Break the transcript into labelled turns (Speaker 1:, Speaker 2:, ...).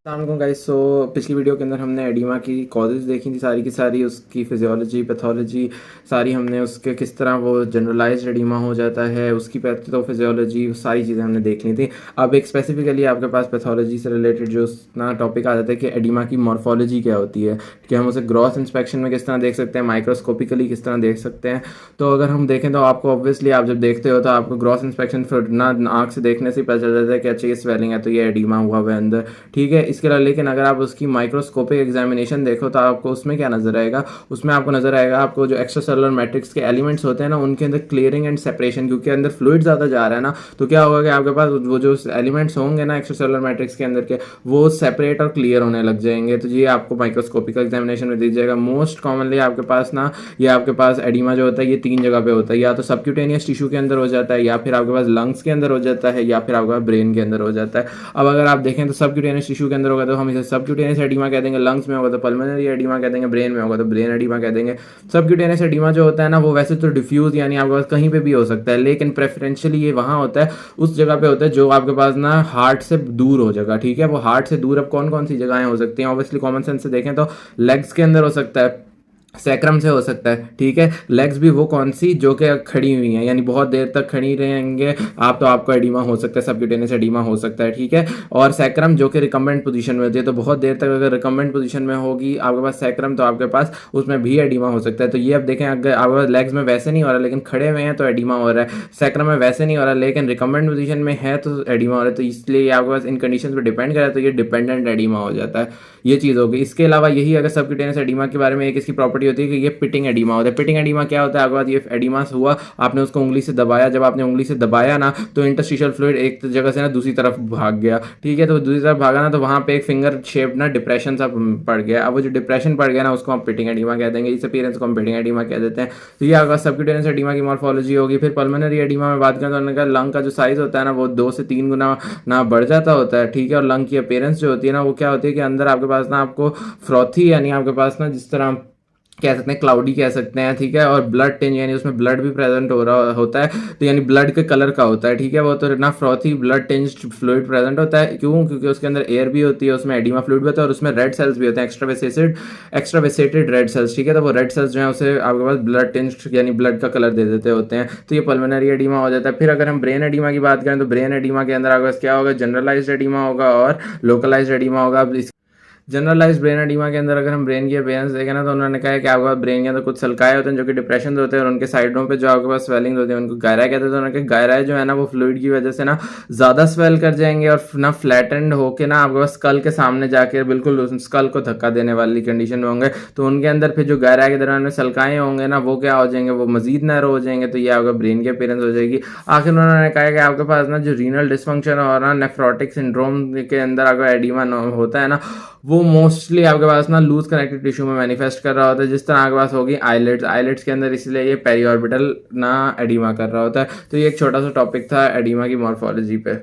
Speaker 1: अस्सलाम गाइस। पिछली वीडियो के अंदर हमने एडिमा की कॉजेज़ देखी थी सारी की सारी, उसकी फिजियोलॉजी पैथोलॉजी सारी हमने, उसके किस तरह वो जनरलाइज्ड एडिमा हो जाता है, उसकी पैथोफिजियोलॉजी सारी चीज़ें हमने देख ली थी। अब एक स्पेसिफिकली आपके पास पैथोलॉजी से रिलेटेड जो ना टॉपिक आ जाता है कि एडिमा की मॉर्फोलॉजी क्या होती है, कि हम उसे ग्रॉस इंस्पेक्शन में किस तरह देख सकते हैं, माइक्रोस्कोपिकली किस तरह देख सकते हैं। तो अगर हम देखें तो आपको ऑब्वियसली आप जब देखते हो तो आपको ग्रॉस इंस्पेक्शन फिर ना आँख से देखने से ही पता चल जाता है कि अच्छा ये स्वेलिंग है तो ये एडिमा हुआ हुआ है अंदर, ठीक है। इसके अलावा लेकिन अगर आप उसकी माइक्रोस्कोपिक एग्जामिनेशन देखो तो आपको उसमें क्या नजर आएगा, उसमें आपको नजर आएगा आपको जो एक्स्ट्रा सेलुलर मैट्रिक्स के एलिमेंट्स होते हैं ना, उनके अंदर क्लियरिंग एंड सेपरेशन, क्योंकि अंदर फ्लूइड ज़्यादा जा रहा है ना, तो क्या होगा कि आपके पास वो जो एलिमेंट्स होंगे ना एक्स्ट्रा सेलुलर मैट्रिक्स के अंदर के, वो सेपरेट और क्लियर होने लग जाएंगे। तो ये आपको माइक्रोस्कोपिक एग्जामिनेशन में दीजिएगा। मोस्ट कॉमनली आपके पास ना, ये आपके पास एडिमा जो होता है ये 3 जगह पे होता है, या तो सबक्यूटेनियस टिश्यू के अंदर हो जाता है, या फिर आपके पास लंग्स के अंदर हो जाता है, या फिर आपके पास ब्रेन के अंदर हो जाता है। अब अगर आप देखें तो सबक्यूटेनियस टिश्यू के अंदर होगा तो हम इसे सबक्यूटेनियस एडिमा कह देंगे, लंग्स में होगा तो पल्मोनरी एडिमा कह देंगे, ब्रेन में होगा तो ब्रेन एडिमा कह देंगे। सबक्यूटेनियस एडिमा जो होता है ना, वो वैसे तो डिफ्यूज यानी आपके पास कहीं पे भी हो सकता है, लेकिन प्रेफरेंशियली ये वहाँ होता है, उस जगह पे होता है जो आपके पास ना हार्ट से दूर हो जगह, ठीक है। वो हार्ट से दूर अब कौन कौन सी जगहें हो सकती हैं, ऑब्वियसली कॉमन सेंस से देखें तो लेग्स के अंदर हो सकता है, सैक्रम से हो सकता है, ठीक है। लेग्स भी वो कौन सी जो कि खड़ी हुई हैं, यानी बहुत देर तक खड़ी रहेंगे आप, तो आपको एडिमा हो सकता है, सबक्यूटेनियस एडिमा हो सकता है, ठीक है। और सैक्रम जो कि रिकम्बेंट पोजीशन में होती है, तो बहुत देर तक अगर रिकम्बेंट पोजीशन में होगी आपके पास सैक्रम, तो आपके पास उसमें भी एडिमा हो सकता है। तो ये अब देखें, अगर आपके पास लेग्स में वैसे नहीं हो रहा लेकिन खड़े हुए हैं तो एडिमा हो रहा है, सैक्रम में वैसे नहीं हो रहा लेकिन रिकम्बेंट पोजीशन में है तो एडिमा हो रहा है। तो इसलिए आपके पास इन कंडीशन पर डिपेंड करे तो ये डिपेंडेंट एडिमा हो जाता है, ये चीज़ होगी। इसके अलावा यही अगर सबक्यूटेनियस एडिमा के बारे में एक इसकी प्रॉपर्टी होती है कि ये पिटिंग एडिमा होता है। पिटिंग एडिमा क्या होता है, आपके पास ये एडिमा हुआ, आपने उसको उंगली से दबाया, जब आपने उंगली से दबाया ना तो इंटरस्टिशियल फ्लूइड एक जगह से ना दूसरी तरफ भाग गया, ठीक है। तो दूसरी तरफ भागा ना तो वहाँ पे एक फिंगर शेप ना डिप्रेशन सा पड़ गया। अब वो जो डिप्रेशन पड़ गया ना उसको हम पिटिंग एडिमा कह देंगे, इस अपीयरेंस को हम पिटिंग एडिमा कह देते हैं। तो ये आपका सबक्यूटेनियस एडिमा की मॉर्फोलॉजी होगी। फिर पल्मोनरी एडिमा में बात करें तो उन्होंने कहा लंग का जो साइज होता है ना वो 2 से 3 गुना ना बढ़ जाता होता है, ठीक है। और लंग की अपीयरेंस जो होती है ना वो क्या होती है कि अंदर आपके पास ना आपको फ्रॉथी यानी आपके पास ना जिस तरह कह सकते हैं क्लाउडी कह सकते हैं, ठीक है। और ब्लड टिंज यानी उसमें ब्लड भी प्रेजेंट हो रहा होता है, तो यानी ब्लड के कलर का होता है, ठीक है। वो तो ना फ्रॉथी ब्लड टिंज्ड फ्लूइड प्रेजेंट होता है, क्यों? क्योंकि उसके अंदर एयर भी होती है, उसमें एडिमा फ्लूइड भी होता है, और उसमें रेड सेल्स भी होते हैं, एक्स्ट्रावेसेटेड रेड सेल्स, ठीक है। तो वो रेड सेल्स जो है उसे आपके पास ब्लड टिंज्ड यानी ब्लड का कलर दे देते होते हैं। तो ये पल्मोनरी एडिमा हो जाता है। फिर अगर हम ब्रेन एडिमा की बात करें तो ब्रेन एडिमा के अंदर आपके पास क्या होगा, जनरलाइज्ड एडिमा होगा और लोकलाइज्ड एडिमा होगा। जनरलाइज ब्रेन एडिमा के अंदर अगर हम ब्रेन की अपीयरेंस देखें ना तो उन्होंने कहा है कि आपके पास ब्रेन के अंदर कुछ सल्काए होते हैं जो कि डिप्रेशन होते हैं, और उनके साइडों पे जो आपके पास स्वेलिंग होती है उनको गायरा कहते हैं। तो उन्होंने कहा गायरा जो है ना वो फ्लूइड की वजह से ना ज़्यादा स्वेल कर जाएंगे और ना फ्लैटेंड होके ना आपके पास स्कल के सामने जाके बिल्कुल स्कल को धक्का देने वाली कंडीशन में होंगे। तो उनके अंदर फिर जो गायरा के दरमियान में सल्काएँ होंगे ना वो क्या हो जाएंगे, वो मजीद नैरो हो जाएंगे। तो ये आपका ब्रेन की अपीयरेंस हो जाएगी। आखिर उन्होंने कहा कि आपके पास ना जो रीनल डिसफंक्शन और ना नेफ्रोटिक सिंड्रोम के अंदर आपका एडिमा होता है ना, वो मोस्टली आपके पास ना लूज कनेक्टिव टिश्यू में मैनिफेस्ट कर रहा होता है, जिस तरह आपके पास होगी आईलेट्स के अंदर, इसलिए ये पेरी ऑर्बिटल ना एडिमा कर रहा होता है। तो ये एक छोटा सा टॉपिक था एडिमा की मॉर्फोलॉजी पे।